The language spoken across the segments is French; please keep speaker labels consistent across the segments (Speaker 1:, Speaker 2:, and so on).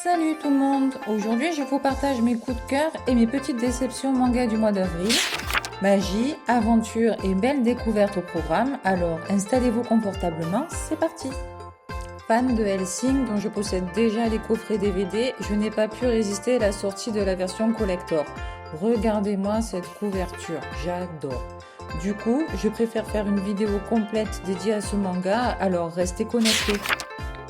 Speaker 1: Salut tout le monde! Aujourd'hui, je vous partage mes coups de cœur et mes petites déceptions manga du mois d'avril. Magie, aventure et belles découvertes au programme, alors installez-vous confortablement, c'est parti! Fan de Hellsing dont je possède déjà les coffrets DVD, je n'ai pas pu résister à la sortie de la version collector. Regardez-moi cette couverture, j'adore! Du coup, je préfère faire une vidéo complète dédiée à ce manga, alors restez connectés.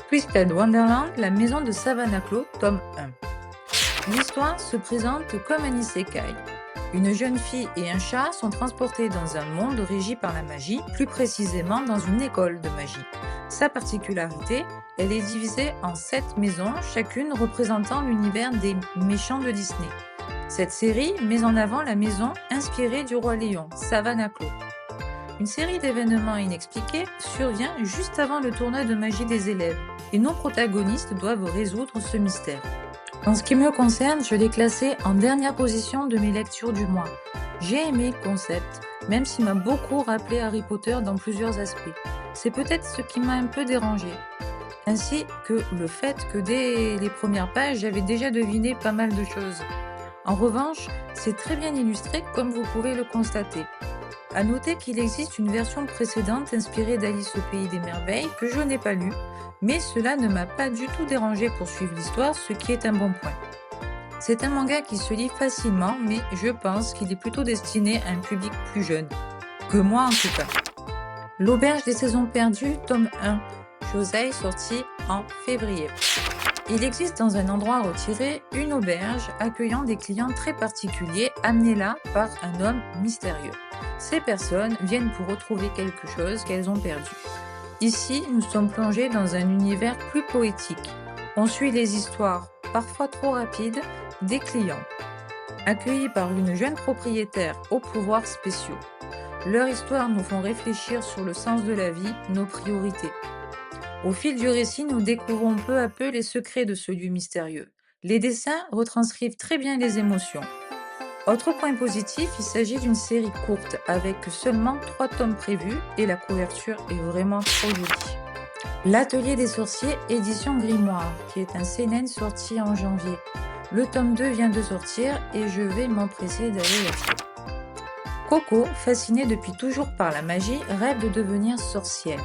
Speaker 1: Twisted Wonderland, la maison de Savannah Claw, tome 1. L'histoire se présente comme un isekai. Une jeune fille et un chat sont transportés dans un monde régi par la magie, plus précisément dans une école de magie. Sa particularité, elle est divisée en 7 maisons, chacune représentant l'univers des méchants de Disney. Cette série met en avant la maison inspirée du roi lion, Savannah Claw. Une série d'événements inexpliqués survient juste avant le tournoi de magie des élèves et nos protagonistes doivent résoudre ce mystère. En ce qui me concerne, je l'ai classé en dernière position de mes lectures du mois. J'ai aimé le concept, même s'il m'a beaucoup rappelé Harry Potter dans plusieurs aspects. C'est peut-être ce qui m'a un peu dérangé. Ainsi que le fait que dès les premières pages, j'avais déjà deviné pas mal de choses. En revanche, c'est très bien illustré comme vous pouvez le constater. À noter qu'il existe une version précédente inspirée d'Alice au Pays des Merveilles que je n'ai pas lue, mais cela ne m'a pas du tout dérangé pour suivre l'histoire, ce qui est un bon point. C'est un manga qui se lit facilement, mais je pense qu'il est plutôt destiné à un public plus jeune, que moi en tout cas. L'Auberge des saisons perdues, tome 1, Josei, sorti en février. Il existe dans un endroit retiré une auberge accueillant des clients très particuliers amenés là par un homme mystérieux. Ces personnes viennent pour retrouver quelque chose qu'elles ont perdu. Ici, nous sommes plongés dans un univers plus poétique. On suit les histoires, parfois trop rapides, des clients, accueillis par une jeune propriétaire aux pouvoirs spéciaux. Leurs histoires nous font réfléchir sur le sens de la vie, nos priorités. Au fil du récit, nous découvrons peu à peu les secrets de ce lieu mystérieux. Les dessins retranscrivent très bien les émotions. Autre point positif, il s'agit d'une série courte avec seulement 3 tomes prévus et la couverture est vraiment trop jolie. L'Atelier des sorciers, édition Grimoire, qui est un seinen sorti en janvier. Le tome 2 vient de sortir et je vais m'empresser d'aller l'acheter. Coco, fascinée depuis toujours par la magie, rêve de devenir sorcière.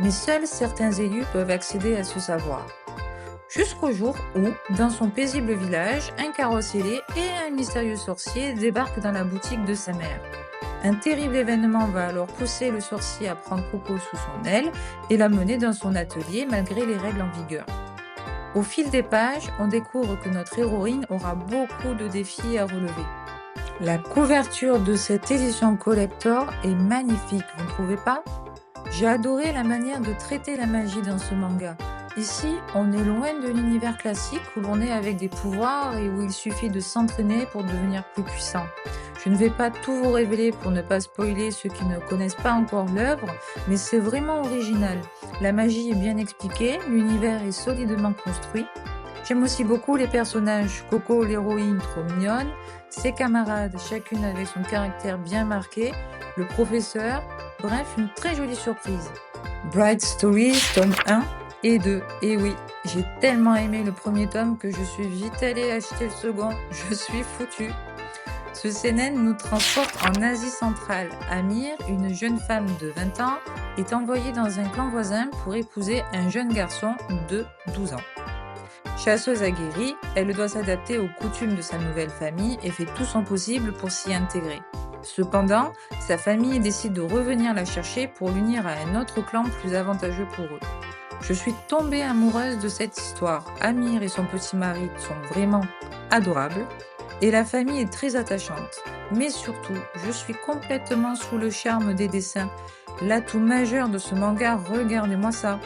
Speaker 1: Mais seuls certains élus peuvent accéder à ce savoir. Jusqu'au jour où, dans son paisible village, un carrosse ailé et un mystérieux sorcier débarquent dans la boutique de sa mère. Un terrible événement va alors pousser le sorcier à prendre Coco sous son aile et la mener dans son atelier malgré les règles en vigueur. Au fil des pages, on découvre que notre héroïne aura beaucoup de défis à relever. La couverture de cette édition collector est magnifique, vous ne trouvez pas ? J'ai adoré la manière de traiter la magie dans ce manga. Ici, on est loin de l'univers classique où l'on est avec des pouvoirs et où il suffit de s'entraîner pour devenir plus puissant. Je ne vais pas tout vous révéler pour ne pas spoiler ceux qui ne connaissent pas encore l'œuvre, mais c'est vraiment original. La magie est bien expliquée, l'univers est solidement construit. J'aime aussi beaucoup les personnages, Coco l'héroïne trop mignonne, ses camarades, chacune avec son caractère bien marqué, le professeur, bref, une très jolie surprise. Bright Story, tome 1 et 2. Et oui, j'ai tellement aimé le premier tome que je suis vite allée acheter le second. Je suis foutue. Ce seinen nous transporte en Asie centrale. Amir, une jeune femme de 20 ans, est envoyée dans un clan voisin pour épouser un jeune garçon de 12 ans. Chasseuse aguerrie, elle doit s'adapter aux coutumes de sa nouvelle famille et fait tout son possible pour s'y intégrer. Cependant, sa famille décide de revenir la chercher pour l'unir à un autre clan plus avantageux pour eux. Je suis tombée amoureuse de cette histoire. Amir et son petit mari sont vraiment adorables et la famille est très attachante. Mais surtout, je suis complètement sous le charme des dessins. L'atout majeur de ce manga, regardez-moi ça.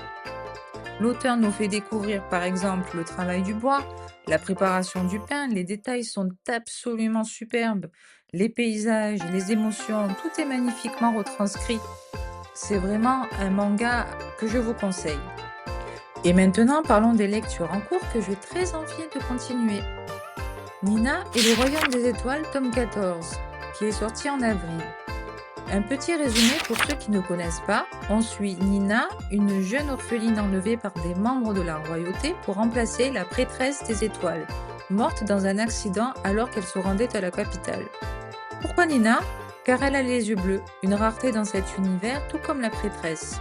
Speaker 1: L'auteur nous fait découvrir par exemple le travail du bois, la préparation du pain, les détails sont absolument superbes. Les paysages, les émotions, tout est magnifiquement retranscrit. C'est vraiment un manga que je vous conseille. Et maintenant, parlons des lectures en cours que j'ai très envie de continuer. Nina et le Royaume des Étoiles, tome 14, qui est sorti en avril. Un petit résumé pour ceux qui ne connaissent pas. On suit Nina, une jeune orpheline enlevée par des membres de la royauté pour remplacer la prêtresse des étoiles, morte dans un accident alors qu'elle se rendait à la capitale. Pourquoi Nina? Car elle a les yeux bleus, une rareté dans cet univers tout comme la prêtresse.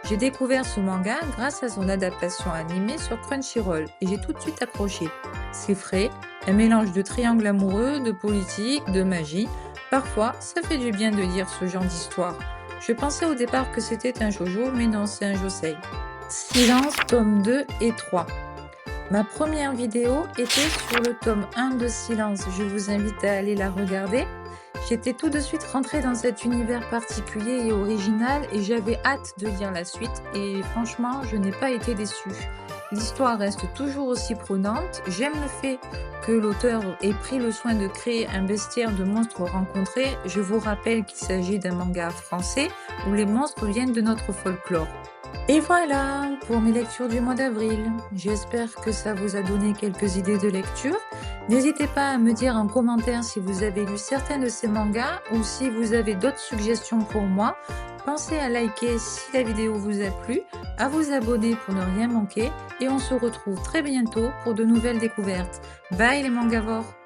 Speaker 1: J'ai découvert ce manga grâce à son adaptation animée sur Crunchyroll et j'ai tout de suite accroché. C'est frais, un mélange de triangles amoureux, de politique, de magie. Parfois, ça fait du bien de lire ce genre d'histoire. Je pensais au départ que c'était un shoujo, mais non, c'est un josei. Silence, tome 2 et 3. Ma première vidéo était sur le tome 1 de Silence. Je vous invite à aller la regarder. J'étais tout de suite rentrée dans cet univers particulier et original et j'avais hâte de lire la suite et franchement, je n'ai pas été déçue. L'histoire reste toujours aussi prenante. J'aime le fait que l'auteur ait pris le soin de créer un bestiaire de monstres rencontrés. Je vous rappelle qu'il s'agit d'un manga français où les monstres viennent de notre folklore. Et voilà pour mes lectures du mois d'avril. J'espère que ça vous a donné quelques idées de lecture. N'hésitez pas à me dire en commentaire si vous avez lu certains de ces mangas ou si vous avez d'autres suggestions pour moi. Pensez à liker si la vidéo vous a plu, à vous abonner pour ne rien manquer et on se retrouve très bientôt pour de nouvelles découvertes. Bye les mangavores!